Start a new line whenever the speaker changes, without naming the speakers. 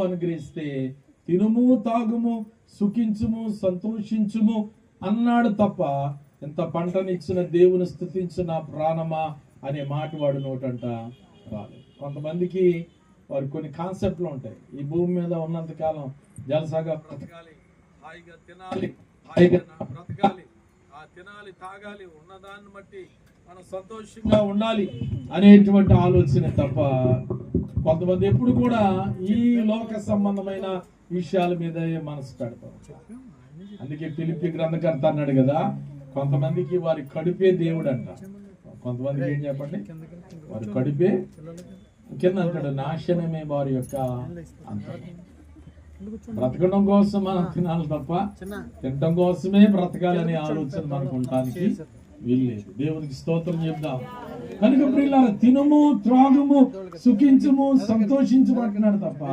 అనుగ్రహిస్తే తినుము తాగుము సుఖించుము సంతోషించుము అన్నాడు తప్ప ఎంత పంటనిచ్చిన దేవుని స్తుతించిన ప్రాణమా అనే మాట వాడు నోటంట రాలేదు. కొంతమందికి వారి కొన్ని కాన్సెప్ట్లు ఉంటాయి. ఈ భూమి మీద ఉన్నంత కాలం జలసాగా బ్రతకాలి, హాయిగా తినాలి, హాయిగా బ్రతకాలి, తినాలి తాగాలి, ఉన్నదాన్ని బట్టి మనం సంతోషంగా ఉండాలి అనేటువంటి ఆలోచన తప్ప కొంతమంది ఎప్పుడు కూడా ఈ లోక సంబంధమైన విషయాల మీద మనసు పెడతారు. అందుకే ఫిలిప్పీ గ్రంథకర్త అన్నాడు కదా, కొంతమందికి వారి కడుపే దేవుడు అంట, కొంతమందికి ఏం చెప్పండి వారి కడుపే కింద అంటాడు నాశనమే వారి యొక్క అంతం. బ్రతకడం కోసం మనం తినాలి తప్ప తినడం కోసమే బ్రతకాలనే ఆలోచన మనకు ఉండటానికి వీల్లేదు. దేవునికి స్తోత్రం చెప్దాం. కనుక ప్రియులారా, తినుము త్రాగుము సుఖించుము సంతోషించమంటున్నాడు తప్ప